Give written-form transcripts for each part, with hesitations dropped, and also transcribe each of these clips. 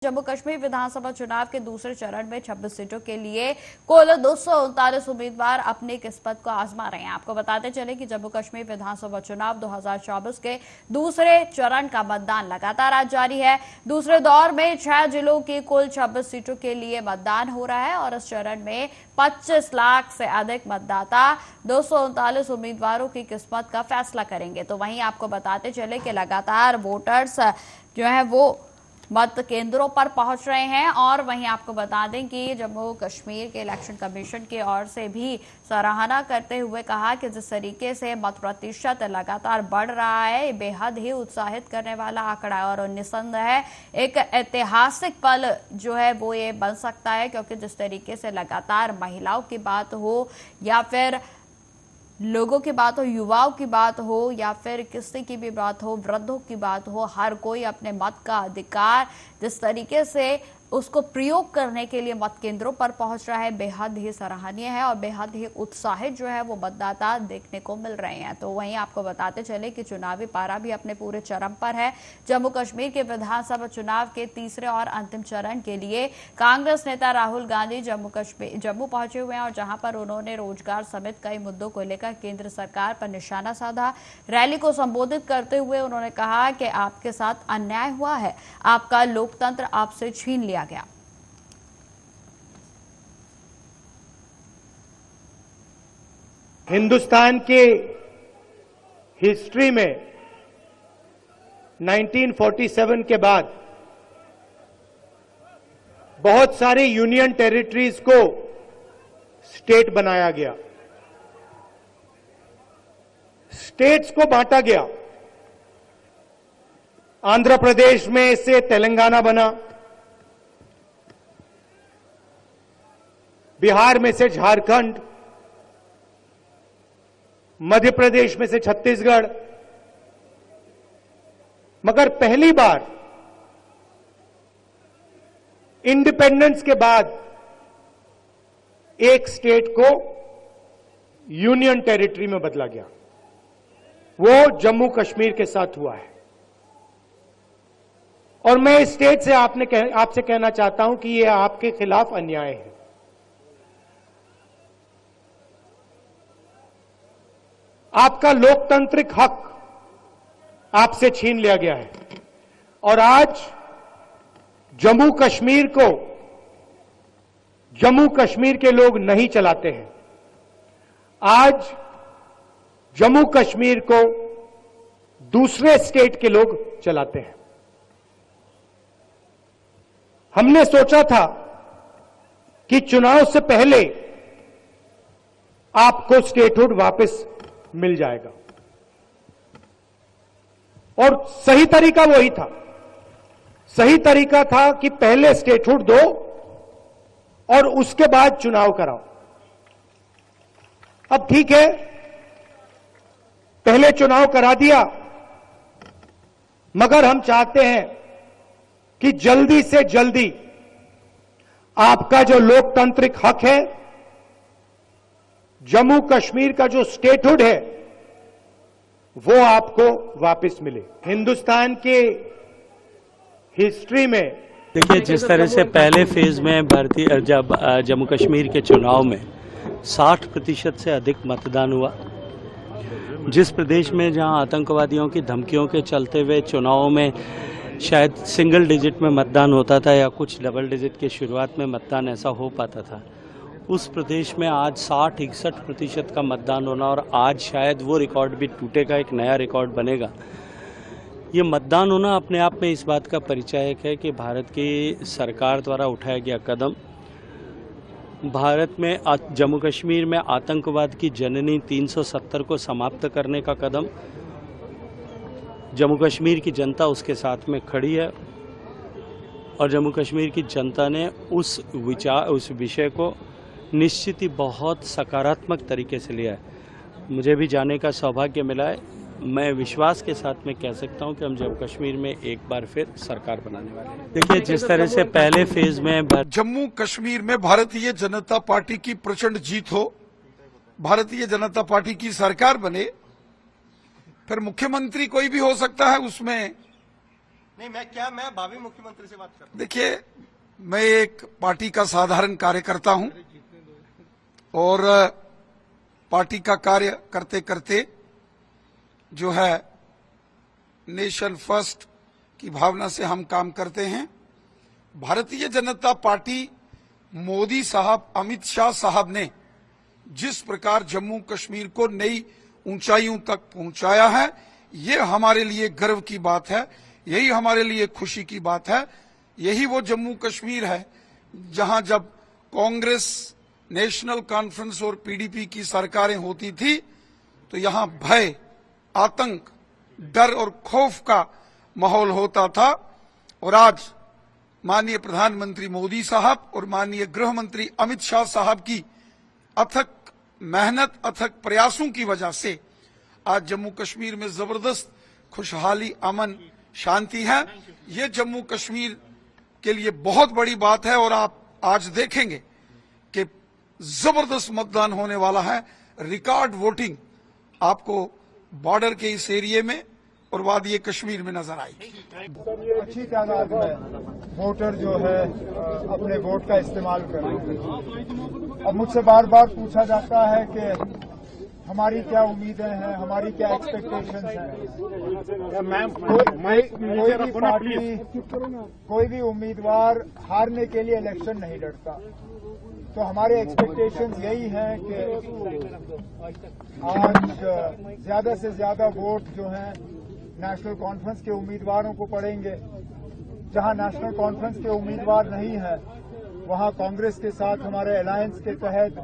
जम्मू कश्मीर विधानसभा चुनाव के दूसरे चरण में 26 सीटों के लिए कुल 239 उम्मीदवार अपनी किस्मत को आजमा रहे हैं। आपको बताते चले कि जम्मू कश्मीर विधानसभा चुनाव 2024 के दूसरे चरण का मतदान लगातार आज जारी है। दूसरे दौर में 6 जिलों की कुल 26 सीटों के लिए मतदान हो रहा है और इस चरण में 25 लाख से अधिक मतदाता 239 उम्मीदवारों की किस्मत का फैसला करेंगे। तो वहीं आपको बताते चले कि लगातार वोटर्स जो है वो मत केंद्रों पर पहुंच रहे हैं और वहीं आपको बता दें कि जम्मू कश्मीर के इलेक्शन कमीशन की ओर से भी सराहना करते हुए कहा कि जिस तरीके से मत प्रतिशत लगातार बढ़ रहा है, ये बेहद ही उत्साहित करने वाला आंकड़ा है और निस्संदेह एक ऐतिहासिक पल जो है वो ये बन सकता है, क्योंकि जिस तरीके से लगातार महिलाओं की बात हो या फिर लोगों की बात हो, युवाओं की बात हो या फिर किसी की भी बात हो, वृद्धों की बात हो, हर कोई अपने मत का अधिकार जिस तरीके से उसको प्रयोग करने के लिए मत केंद्रों पर पहुंच रहा है, बेहद ही सराहनीय है और बेहद ही उत्साहित जो है वो मतदाता देखने को मिल रहे हैं। तो वहीं आपको बताते चले कि चुनावी पारा भी अपने पूरे चरम पर है। जम्मू कश्मीर के विधानसभा चुनाव के तीसरे और अंतिम चरण के लिए कांग्रेस नेता राहुल गांधी जम्मू पहुंचे हुए हैं और जहां पर उन्होंने रोजगार समेत कई मुद्दों को लेकर केंद्र सरकार पर निशाना साधा। रैली को संबोधित करते हुए उन्होंने कहा कि आपके साथ अन्याय हुआ है, आपका लोकतंत्र आपसे छीन लिया गया। हिंदुस्तान के हिस्ट्री में 1947 के बाद बहुत सारे यूनियन टेरिटरीज को स्टेट बनाया गया, स्टेट्स को बांटा गया। आंध्र प्रदेश में से तेलंगाना बना, बिहार में से झारखंड, मध्य प्रदेश में से छत्तीसगढ़, मगर पहली बार इंडिपेंडेंस के बाद एक स्टेट को यूनियन टेरिटरी में बदला गया। वो जम्मू कश्मीर के साथ हुआ है और मैं इस स्टेट से आपसे कहना चाहता हूं कि यह आपके खिलाफ अन्याय है। आपका लोकतांत्रिक हक आपसे छीन लिया गया है और आज जम्मू कश्मीर को जम्मू कश्मीर के लोग नहीं चलाते हैं। आज जम्मू कश्मीर को दूसरे स्टेट के लोग चलाते हैं। हमने सोचा था कि चुनाव से पहले आपको स्टेटहुड वापस मिल जाएगा और सही तरीका वही था। सही तरीका था कि पहले स्टेटहुड दो और उसके बाद चुनाव कराओ। अब ठीक है, पहले चुनाव करा दिया, मगर हम चाहते हैं कि जल्दी से जल्दी आपका जो लोकतांत्रिक हक है, जम्मू कश्मीर का जो स्टेटहुड है, वो आपको वापस मिले। हिंदुस्तान के हिस्ट्री में देखिए, जिस तरह से पहले फेज में जब जम्मू कश्मीर के चुनाव में 60% से अधिक मतदान हुआ, जिस प्रदेश में जहां आतंकवादियों की धमकियों के चलते हुए चुनावों में शायद सिंगल डिजिट में मतदान होता था या कुछ डबल डिजिट के शुरुआत में मतदान ऐसा हो पाता था, उस प्रदेश में आज 60-61% का मतदान होना और आज शायद वो रिकॉर्ड भी टूटेगा, एक नया रिकॉर्ड बनेगा। ये मतदान होना अपने आप में इस बात का परिचायक है कि भारत की सरकार द्वारा उठाया गया कदम, भारत में जम्मू कश्मीर में आतंकवाद की जननी 370 को समाप्त करने का कदम, जम्मू कश्मीर की जनता उसके साथ में खड़ी है और जम्मू कश्मीर की जनता ने उस विषय को निश्चित ही बहुत सकारात्मक तरीके से लिया है। मुझे भी जाने का सौभाग्य मिला है। मैं विश्वास के साथ में कह सकता हूं कि हम जम्मू कश्मीर में एक बार फिर सरकार बनाने वाले हैं। देखिए, जिस तरह से पहले फेज में जम्मू कश्मीर में भारतीय जनता पार्टी की प्रचंड जीत हो, भारतीय जनता पार्टी की सरकार बने, फिर मुख्यमंत्री कोई भी हो सकता है उसमें, नहीं, मैं भावी मुख्यमंत्री से बात कर रहा हूं। देखिए, मैं एक पार्टी का साधारण कार्यकर्ता हूं और पार्टी का कार्य करते करते जो है नेशन फर्स्ट की भावना से हम काम करते हैं। भारतीय जनता पार्टी, मोदी साहब, अमित शाह साहब ने जिस प्रकार जम्मू कश्मीर को नई ऊंचाइयों तक पहुंचाया है, ये हमारे लिए गर्व की बात है, यही हमारे लिए खुशी की बात है। यही वो जम्मू कश्मीर है जहां जब कांग्रेस, नेशनल कॉन्फ्रेंस और पीडीपी की सरकारें होती थी तो यहां भय, आतंक, डर और खौफ का माहौल होता था। और आज माननीय प्रधानमंत्री मोदी साहब और माननीय गृह मंत्री अमित शाह साहब की अथक मेहनत, अथक प्रयासों की वजह से आज जम्मू कश्मीर में जबरदस्त खुशहाली, अमन, शांति है। ये जम्मू कश्मीर के लिए बहुत बड़ी बात है और आप आज देखेंगे कि जबरदस्त मतदान होने वाला है, रिकॉर्ड वोटिंग आपको बॉर्डर के इस एरिया में और वादी कश्मीर में नजर आएगी। अच्छी तादाद में वोटर जो है अपने वोट का इस्तेमाल कर रहे हैं। अब मुझसे बार बार पूछा जाता है कि हमारी क्या उम्मीदें हैं, हमारी क्या एक्सपेक्टेशंस हैं। कोई भी पार्टी, कोई भी उम्मीदवार हारने के लिए इलेक्शन नहीं लड़ता। तो हमारे एक्सपेक्टेशंस यही हैं कि आज ज्यादा से ज्यादा वोट जो हैं नेशनल कॉन्फ्रेंस के उम्मीदवारों को पड़ेंगे। जहां नेशनल कॉन्फ्रेंस के उम्मीदवार नहीं है वहां कांग्रेस के साथ हमारे अलायंस के तहत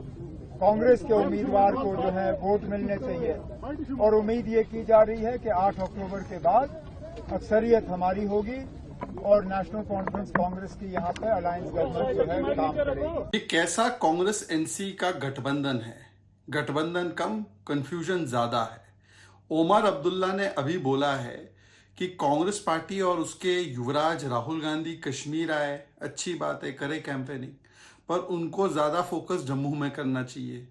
कांग्रेस के उम्मीदवार को जो है वोट मिलने चाहिए। और उम्मीद ये की जा रही है कि 8 अक्टूबर के बाद अक्सरियत हमारी होगी और नेशनल कॉन्फ्रेंस कांग्रेस की यहाँ पे अलायंस गवर्नमेंट जो है काम करेगी। ये कैसा कांग्रेस एनसी का गठबंधन है, गठबंधन कम कंफ्यूजन ज्यादा है। ओमर अब्दुल्ला ने अभी बोला है कि कांग्रेस पार्टी और उसके युवराज राहुल गांधी कश्मीर आए, अच्छी बात है, करे कैंपेनिंग, पर उनको ज्यादा फोकस जम्मू में करना चाहिए।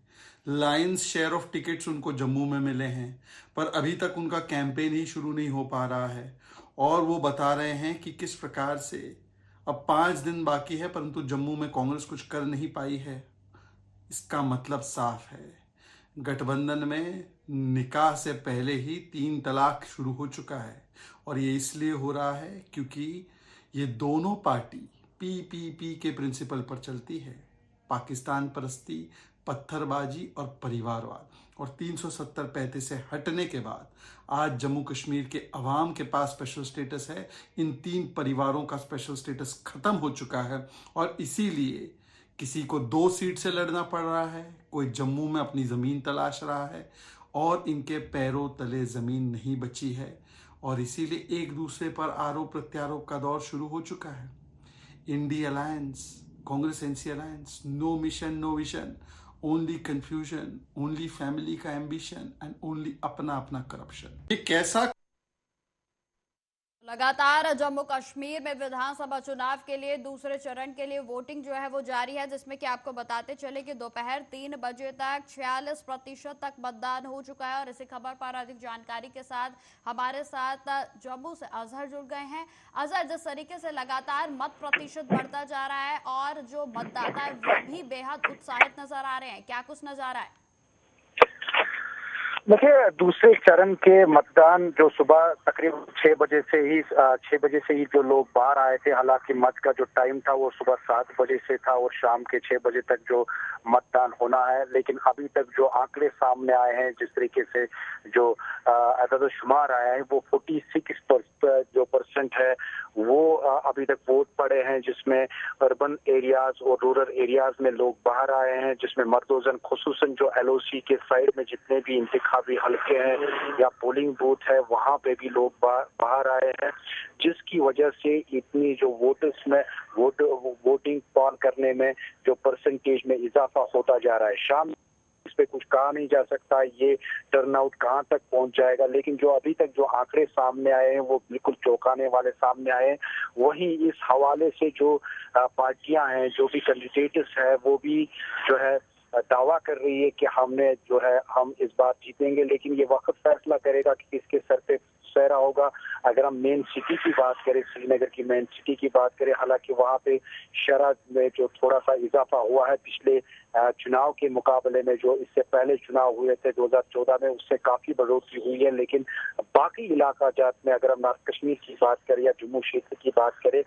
लायंस शेयर ऑफ टिकट्स उनको जम्मू में मिले हैं, पर अभी तक उनका कैंपेन ही शुरू नहीं हो पा रहा है। और वो बता रहे हैं कि किस प्रकार से अब 5 दिन बाकी है परंतु जम्मू में कांग्रेस कुछ कर नहीं पाई है। इसका मतलब साफ है, गठबंधन में निकाह से पहले ही 3 तलाक शुरू हो चुका है। और ये इसलिए हो रहा है क्योंकि ये दोनों पार्टी पीपीपी के प्रिंसिपल पर चलती है, पाकिस्तान परस्ती, पत्थरबाजी और परिवारवाद। और 370-35 से हटने के बाद आज जम्मू कश्मीर के अवाम के पास स्पेशल स्टेटस है। इन 3 परिवारों का स्पेशल स्टेटस खत्म हो चुका है और इसीलिए किसी को 2 सीट से लड़ना पड़ रहा है, कोई जम्मू में अपनी ज़मीन तलाश रहा है और इनके पैरों तले ज़मीन नहीं बची है। और इसीलिए एक दूसरे पर आरोप प्रत्यारोप का दौर शुरू हो चुका है। India alliance, Congress NC alliance, no mission no vision, only confusion, only family का एम्बिशन एंड ओनली अपना अपना करप्शन। ये कैसा लगातार जम्मू कश्मीर में विधानसभा चुनाव के लिए दूसरे चरण के लिए वोटिंग जो है वो जारी है, जिसमें कि आपको बताते चले कि दोपहर 3 बजे तक 46% तक मतदान हो चुका है। और इसी खबर पर अधिक जानकारी के साथ हमारे साथ जम्मू से अजहर जुड़ गए हैं। अजहर, जिस तरीके से लगातार मत प्रतिशत बढ़ता जा रहा है और जो मतदाता है वो भी बेहद उत्साहित नजर आ रहे हैं, क्या कुछ नजर आए? देखिए, दूसरे चरण के मतदान जो सुबह तकरीबन 6 बजे से ही जो लोग बाहर आए थे, हालांकि मत का जो टाइम था वो सुबह 7 बजे से था और शाम के 6 बजे तक जो मतदान होना है। लेकिन अभी तक जो आंकड़े सामने आए हैं, जिस तरीके से जो अदद-ओ-शुमार आया है, वो 46% है वो अभी तक वोट पड़े हैं, जिसमें अर्बन एरियाज और रूरल एरियाज में लोग बाहर आए हैं, जिसमें मर्दोजन खुसूसन जो LOC के साइड में जितने भी इंतखाबी हल्के हैं या पोलिंग बूथ है वहां पे भी लोग बाहर आए हैं, जिसकी वजह से इतनी जो वोटर्स में वोटिंग पॉल करने में जो परसेंटेज में इजाफा होता जा रहा है। शाम इस पे कुछ कहा नहीं जा सकता ये टर्नआउट कहां तक पहुंच जाएगा, लेकिन जो अभी तक जो आंकड़े सामने आए हैं वो बिल्कुल चौंकाने वाले सामने आए हैं। वहीं इस हवाले से जो पार्टियां हैं, जो भी कैंडिडेट्स है, वो भी जो है दावा कर रही है कि हमने जो है हम इस बार जीतेंगे, लेकिन ये वक्त फैसला करेगा कि किसके सर पे सहरा होगा। अगर हम मेन सिटी की बात करें, श्रीनगर की मेन सिटी की बात करें, हालांकि वहां पे शरह में जो थोड़ा सा इजाफा हुआ है पिछले चुनाव के मुकाबले में, जो इससे पहले चुनाव हुए थे 2014 में, उससे काफी बढ़ोतरी हुई है। लेकिन बाकी इलाका जात में अगर हम नॉर्थ कश्मीर की बात करें या जम्मू क्षेत्र की बात करें,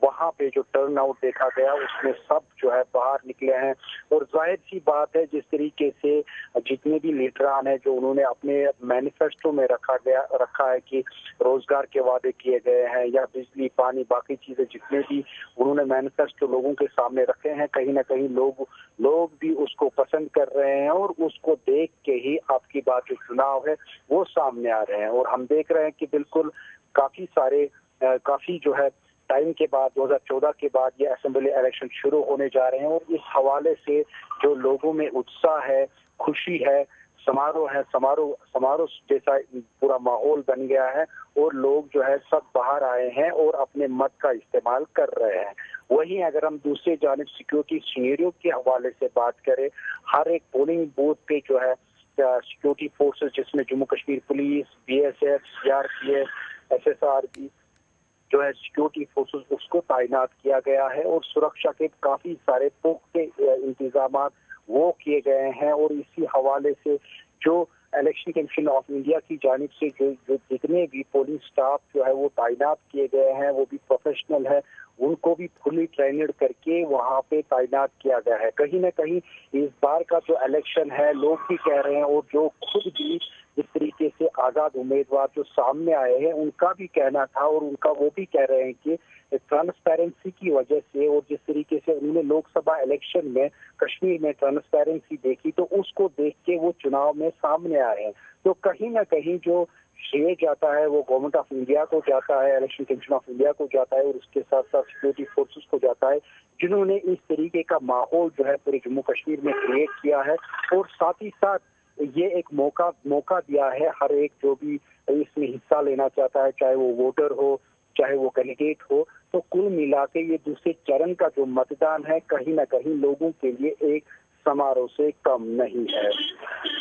वहां पे जो टर्न आउट देखा गया उसमें सब जो है बाहर निकले हैं। और जाहिर सी बात है, जिस तरीके से जितने भी लीडरान हैं जो उन्होंने अपने मैनिफेस्टो में रखा है कि रोजगार के वादे किए गए हैं या बिजली पानी बाकी चीजें जितने भी उन्होंने मैनिफेस्टो लोगों के सामने रखे हैं, कहीं ना कहीं लोग भी उसको पसंद कर रहे हैं और उसको देख के ही आपकी बात जो चुनाव है वो सामने आ रहे हैं। और हम देख रहे हैं कि बिल्कुल काफी जो है टाइम के बाद 2014 के बाद ये असेंबली इलेक्शन शुरू होने जा रहे हैं और इस हवाले से जो लोगों में उत्साह है, खुशी है, समारोह जैसा पूरा माहौल बन गया है और लोग जो है सब बाहर आए हैं और अपने मत का इस्तेमाल कर रहे हैं। वहीं अगर हम दूसरी जानिब सिक्योरिटी सिनेरियो के हवाले से बात करें, हर एक पोलिंग बूथ पे जो है सिक्योरिटी फोर्सेस जिसमें Jammu Kashmir police, BSF, CRPF, SSRB जो है सिक्योरिटी फोर्सेस उसको तैनात किया गया है और सुरक्षा के काफी सारे पुख्ते इंतजाम वो किए गए हैं। और इसी हवाले से जो इलेक्शन कमीशन ऑफ इंडिया की जानिब से जो जितने भी पोलिंग स्टाफ जो है वो तैनात किए गए हैं वो भी प्रोफेशनल है, उनको भी फुली ट्रेनड करके वहाँ पे तैनात किया गया है। कहीं ना कहीं इस बार का जो इलेक्शन है लोग भी कह रहे हैं और जो खुद भी जिस तरीके से आजाद उम्मीदवार जो सामने आए हैं उनका भी कहना था और उनका वो भी कह रहे हैं कि ट्रांसपेरेंसी की वजह से और जिस तरीके से उन्होंने लोकसभा इलेक्शन में कश्मीर में ट्रांसपेरेंसी देखी तो उसको देख के वो चुनाव में सामने आए हैं। तो कहीं ना कहीं जो श्रेय जाता है वो गवर्नमेंट ऑफ इंडिया को जाता है, इलेक्शन कमीशन ऑफ इंडिया को जाता है और उसके साथ साथ सिक्योरिटी फोर्सेस को जाता है जिन्होंने इस तरीके का माहौल जो है पूरे जम्मू कश्मीर में क्रिएट किया है। और साथ ही साथ ये एक मौका दिया है हर एक जो भी इसमें हिस्सा लेना चाहता है, चाहे वो वोटर हो चाहे वो कैंडिडेट हो। तो कुल मिला के ये दूसरे चरण का जो मतदान है कहीं ना कहीं लोगों के लिए एक समारोह से कम नहीं है।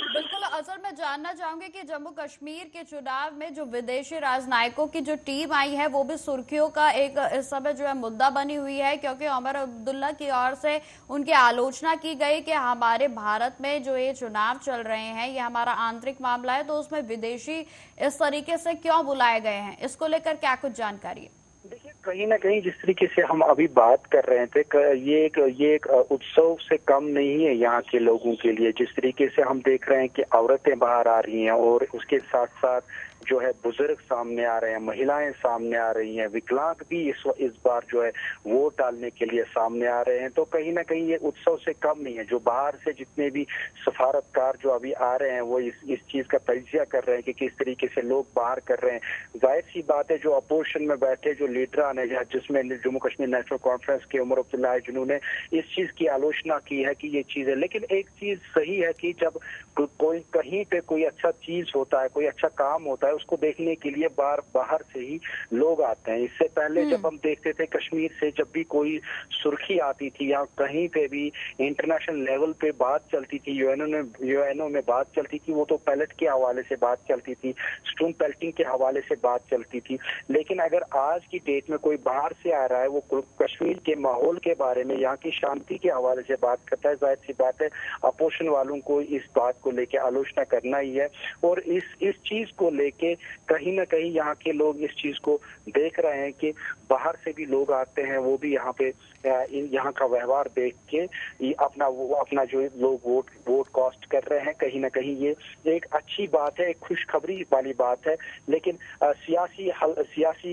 बिल्कुल असल में जानना चाहूंगी कि जम्मू कश्मीर के चुनाव में जो विदेशी राजनयिकों की जो टीम आई है वो भी सुर्खियों का एक इस समय जो है मुद्दा बनी हुई है, क्योंकि उमर अब्दुल्ला की ओर से उनकी आलोचना की गई कि हमारे भारत में जो ये चुनाव चल रहे हैं ये हमारा आंतरिक मामला है, तो उसमें विदेशी इस तरीके से क्यों बुलाए गए हैं, इसको लेकर क्या कुछ जानकारी है? देखिए, कहीं ना कहीं जिस तरीके से हम अभी बात कर रहे थे ये एक उत्सव से कम नहीं है यहाँ के लोगों के लिए। जिस तरीके से हम देख रहे हैं कि औरतें बाहर आ रही हैं और उसके साथ साथ जो है बुजुर्ग सामने आ रहे हैं, महिलाएं सामने आ रही हैं, विकलांग भी इस बार जो है वोट डालने के लिए सामने आ रहे हैं। तो कहीं ना कहीं ये उत्सव से कम नहीं है। जो बाहर से जितने भी सफारतकार जो अभी आ रहे हैं वो इस चीज का तजिया कर रहे हैं कि किस तरीके से लोग बाहर कर रहे हैं। जाहिर सी बात है जो अपोजिशन में बैठे जो लीडरान है जिसमें जम्मू कश्मीर नेशनल कॉन्फ्रेंस के उमर अब्दुल्ला है जिन्होंने इस चीज की आलोचना की है कि ये चीज है। लेकिन एक चीज सही है कि जब कोई कहीं पे कोई अच्छा चीज होता है, कोई अच्छा काम होता है, उसको देखने के लिए बाहर से ही लोग आते हैं। इससे पहले जब हम देखते थे कश्मीर से जब भी कोई सुर्खी आती थी या कहीं पे भी इंटरनेशनल लेवल पे बात चलती थी, यूएनओ में बात चलती थी, वो तो पैलेट के हवाले से बात चलती थी, स्टोन पेल्टिंग के हवाले से बात चलती थी। लेकिन अगर आज की डेट में कोई बाहर से आ रहा है वो कश्मीर के माहौल के बारे में, यहाँ की शांति के हवाले से बात करता है, जाहिर सी बात है अपोजिशन वालों को इस बात को लेके आलोचना करना ही है। और इस चीज को लेके कहीं ना कहीं यहाँ के लोग इस चीज को देख रहे हैं कि बाहर से भी लोग आते हैं, वो भी यहाँ पे यहाँ का व्यवहार देख के अपना जो लोग वोट कास्ट कर रहे हैं। कहीं ना कहीं ये एक अच्छी बात है, एक खुशखबरी वाली बात है। लेकिन सियासी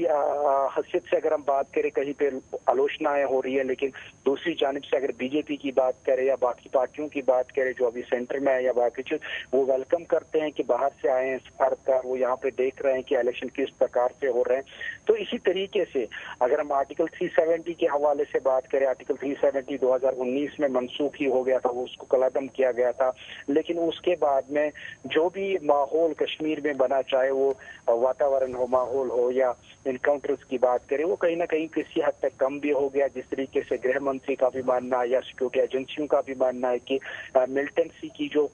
हैसियत से अगर हम बात करें कहीं पे आलोचनाएं हो रही है, लेकिन दूसरी जानिब से अगर बीजेपी की बात करें या बाकी पार्टियों की बात करें जो अभी सेंटर में है या बाकी चीज, वो वेलकम करते हैं कि बाहर से आए हैं सफारतकार, वो यहाँ पे देख रहे हैं कि इलेक्शन किस प्रकार से हो रहे हैं। तो इसी तरीके से अगर हम आर्टिकल 370 के हवाले से बात बात करें, आर्टिकल 370 2019 में मनसूख ही हो गया था, वो उसको कलअदम किया गया था। लेकिन उसके बाद में जो भी माहौल कश्मीर में बना, चाहे वो वातावरण हो, माहौल हो या इनकाउंटर्स की बात करें, वो कहीं ना कहीं किसी हद तक कम भी हो गया। जिस तरीके से गृह मंत्री का भी मानना है या सिक्योरिटी एजेंसियों का भी मानना है कि मिलिटेंसी की जो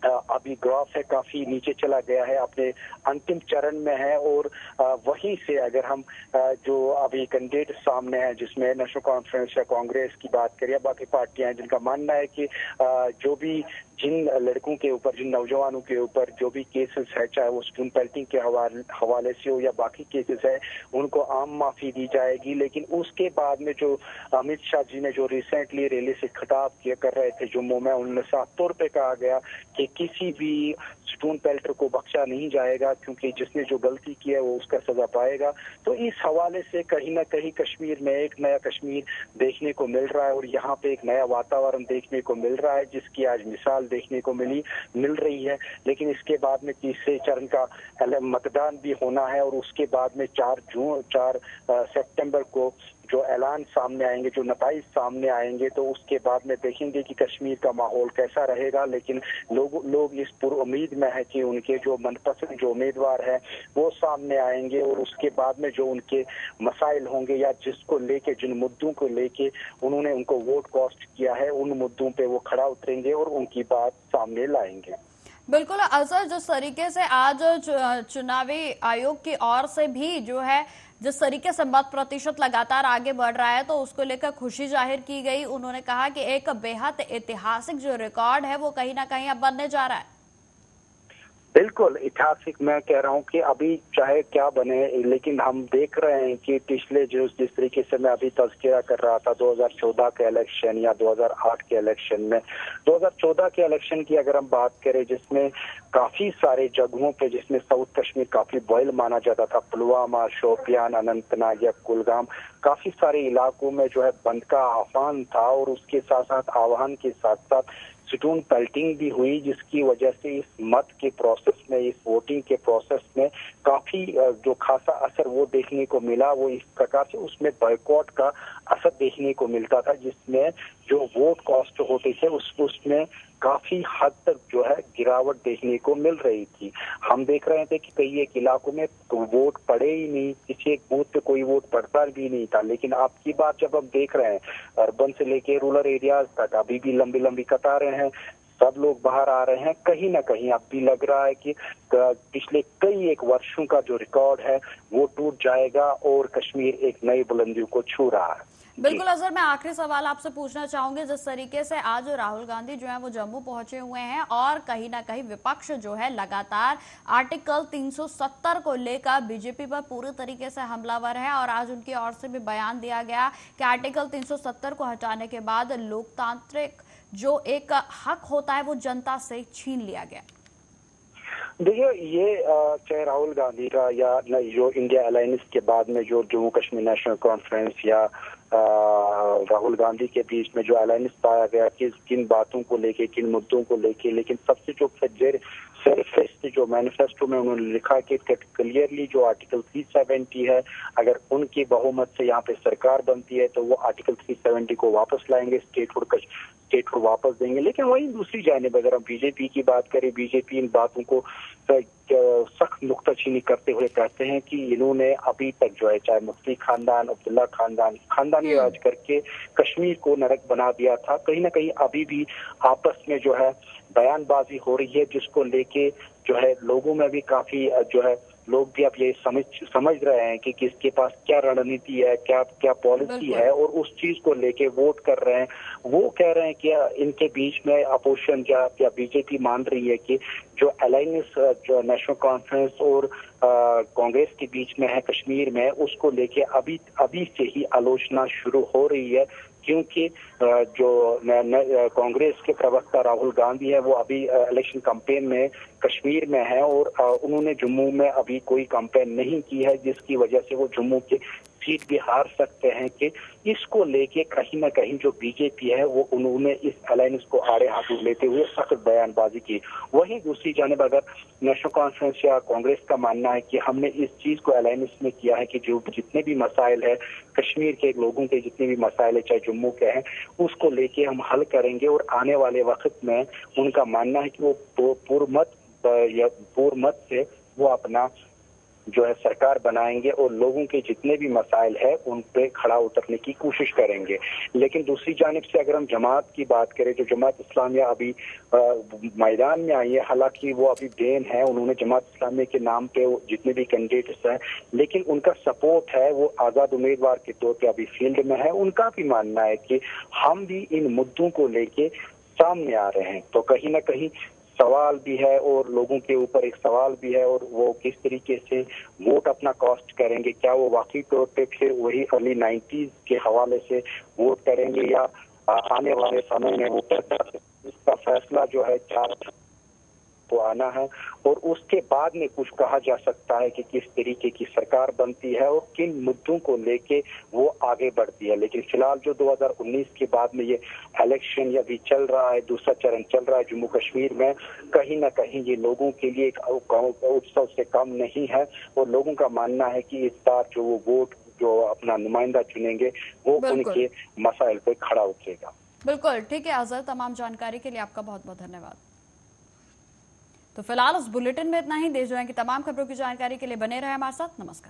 अभी ग्राफ है काफी नीचे चला गया है, अपने अंतिम चरण में है। और वहीं से अगर हम जो अभी कैंडिडेट सामने है, जिसमें नेशनल कॉन्फ्रेंस या कांग्रेस की बात करें या बाकी पार्टियां हैं, जिनका मानना है कि जो भी जिन लड़कों के ऊपर, जिन नौजवानों के ऊपर जो भी केसेस है, चाहे वो स्टोन पेल्टिंग के हवाले से हो या बाकी केसेस है, उनको आम माफी दी जाएगी। लेकिन उसके बाद में जो अमित शाह जी ने जो रिसेंटली रैली से खिताब किया कर रहे थे जम्मू में, उनमें साफ तौर पे कहा गया कि किसी भी स्टोन पेल्टर को बख्शा नहीं जाएगा, क्योंकि जिसने जो गलती की है वो उसका सजा पाएगा। तो इस हवाले से कहीं ना कहीं कश्मीर में एक नया कश्मीर देखने को मिल रहा है और यहाँ पे एक नया वातावरण देखने को मिल रहा है, जिसकी आज मिसाल देखने को मिल रही है। लेकिन इसके बाद में तीसरे चरण का मतदान भी होना है और उसके बाद में 4 सितंबर को जो ऐलान सामने आएंगे, जो नतीजे सामने आएंगे, तो उसके बाद में देखेंगे कि कश्मीर का माहौल कैसा रहेगा। लेकिन लोग इस पुरुम्मीद में है कि उनके जो मनपसंद जो उम्मीदवार है वो सामने आएंगे और उसके बाद में जो उनके मसाइल होंगे या जिसको लेके, जिन मुद्दों को लेके उन्होंने उनको वोट कॉस्ट किया है, उन मुद्दों पे वो खड़ा उतरेंगे और उनकी बात सामने लाएंगे। बिल्कुल अजहर, जिस तरीके से आज चुनावी आयोग की ओर से भी जो है जिस तरीके से मत प्रतिशत लगातार आगे बढ़ रहा है, तो उसको लेकर खुशी जाहिर की गई। उन्होंने कहा कि एक बेहद ऐतिहासिक जो रिकॉर्ड है वो कहीं ना कहीं अब बनने जा रहा है। बिल्कुल ऐतिहासिक, मैं कह रहा हूँ कि अभी चाहे क्या बने, लेकिन हम देख रहे हैं कि पिछले जिस तरीके से मैं अभी तज़किरा कर रहा था 2014 के इलेक्शन या 2008 के इलेक्शन में, 2014 के इलेक्शन की अगर हम बात करें, जिसमें काफी सारे जगहों पे, जिसमें साउथ कश्मीर काफी बॉयल माना जाता था, पुलवामा, शोपियान, अनंतनाग या कुलगाम, काफी सारे इलाकों में जो है बंद का आह्वान था और उसके साथ साथ आह्वान के साथ साथ स्टोन पेल्टिंग भी हुई, जिसकी वजह से इस मत के प्रोसेस में, इस वोटिंग के प्रोसेस में काफी जो खासा असर वो देखने को मिला। वो इस प्रकार से उसमें बॉयकॉट का असर देखने को मिलता था, जिसमें जो वोट कॉस्ट होते थे उसमें काफी हद तक जो है गिरावट देखने को मिल रही थी। हम देख रहे थे कि कई एक इलाकों में तो वोट पड़े ही नहीं, किसी एक बूथ पे कोई वोट पड़ता भी नहीं था। लेकिन अब की बात जब हम देख रहे हैं, अर्बन से लेके रूरल एरियाज तक अभी भी लंबी लंबी कतारें हैं, सब लोग बाहर आ रहे हैं। कहीं ना कहीं अब भी लग रहा है कि पिछले कई एक वर्षों का जो रिकॉर्ड है वो टूट जाएगा और कश्मीर एक नई बुलंदियों को छू रहा है। बिल्कुल अजहर, मैं आखिरी सवाल आपसे पूछना चाहूंगी। जिस तरीके से आज राहुल गांधी जो है वो जम्मू पहुंचे हुए हैं और कहीं ना कहीं विपक्ष जो है लगातार आर्टिकल 370 को लेकर बीजेपी पर पूरी तरीके से हमलावर है और आज उनकी ओर से भी बयान दिया गया कि आर्टिकल 370 को हटाने के बाद लोकतांत्रिक जो एक हक होता है वो जनता से छीन लिया गया। देखिए, ये चाहे राहुल गांधी का या जो इंडिया अलायंस के बाद में जो जम्मू कश्मीर नेशनल कॉन्फ्रेंस या राहुल गांधी के बीच में जो अलायंस पाया गया कि किन बातों को लेके, किन मुद्दों को लेके, लेकिन सबसे जो जो मैनिफेस्टो में उन्होंने लिखा कि क्लियरली जो आर्टिकल 370 है, अगर उनकी बहुमत से यहाँ पे सरकार बनती है तो वो आर्टिकल 370 को वापस लाएंगे, स्टेट को वापस देंगे। लेकिन वही दूसरी जानिब अगर हम बीजेपी की बात करें, बीजेपी इन बातों को सख्त नुक्ताचीनी करते हुए कहते हैं कि इन्होंने अभी तक जो है, चाहे मुफ्ती खानदान, अब्दुल्ला खानदानी राज करके कश्मीर को नरक बना दिया था। कहीं ना कहीं अभी भी आपस में जो है बयानबाजी हो रही है, जिसको लेके जो है लोगों में भी काफी जो है लोग भी अब ये समझ रहे हैं कि किसके पास क्या रणनीति है, क्या पॉलिसी है और उस चीज को लेके वोट कर रहे हैं। वो कह रहे हैं कि इनके बीच में अपोजिशन या बीजेपी मान रही है कि जो अलायंस जो नेशनल कॉन्फ्रेंस और कांग्रेस के बीच में है कश्मीर में, उसको लेके अभी से ही आलोचना शुरू हो रही है, क्योंकि जो कांग्रेस के प्रवक्ता राहुल गांधी है वो अभी इलेक्शन कैंपेन में कश्मीर में है और उन्होंने जम्मू में अभी कोई कैंपेन नहीं की है, जिसकी वजह से वो जम्मू के सीट भी हार सकते हैं कि इसको लेके कहीं ना कहीं जो बीजेपी है वो उन्होंने इस अलायंस को आड़े हाथों लेते हुए सख्त बयानबाजी की। वहीं दूसरी जानिब अगर नेशनल कॉन्फ्रेंस या कांग्रेस का मानना है कि हमने इस चीज को अलायंस में किया है कि जो जितने भी मसाइल है कश्मीर के लोगों के जितने भी मसाइल है चाहे जम्मू के हैं उसको लेके हम हल करेंगे और आने वाले वक्त में उनका मानना है कि वो पूर्वमत से वो अपना जो है सरकार बनाएंगे और लोगों के जितने भी मसाइल है उन पे खड़ा उतरने की कोशिश करेंगे। लेकिन दूसरी जानिब से अगर हम जमात की बात करें जो जमात इस्लामिया अभी मैदान में आई है, हालांकि वो अभी बेन है, उन्होंने जमात इस्लामिया के नाम पे जितने भी कैंडिडेट्स हैं लेकिन उनका सपोर्ट है वो आजाद उम्मीदवार के तौर पे अभी फील्ड में है। उनका भी मानना है कि हम भी इन मुद्दों को लेके सामने आ रहे हैं। तो कहीं ना कहीं सवाल भी है और लोगों के ऊपर एक सवाल भी है और वो किस तरीके से वोट अपना कॉस्ट करेंगे, क्या वो वाकई तौर पे फिर वही अर्ली 90s के हवाले से वोट करेंगे या आने वाले समय में वो इसका फैसला जो है 4 को आना है और उसके बाद में कुछ कहा जा सकता है कि किस तरीके की सरकार बनती है और किन मुद्दों को लेके वो आगे बढ़ती है। लेकिन फिलहाल जो 2019 के बाद में ये इलेक्शन अभी चल रहा है, दूसरा चरण चल रहा है जम्मू कश्मीर में, कहीं ना कहीं ये लोगों के लिए एक उत्सव से कम नहीं है और लोगों का मानना है कि इस बार जो वो वोट जो अपना नुमाइंदा चुनेंगे वो उनके मसाइल पे खड़ा उतरेगा। बिल्कुल ठीक है अजहर, तमाम जानकारी के लिए आपका बहुत बहुत धन्यवाद। तो फिलहाल उस बुलेटिन में इतना ही। देश दुनिया की तमाम खबरों की जानकारी के लिए बने रहे हमारे साथ। नमस्कार।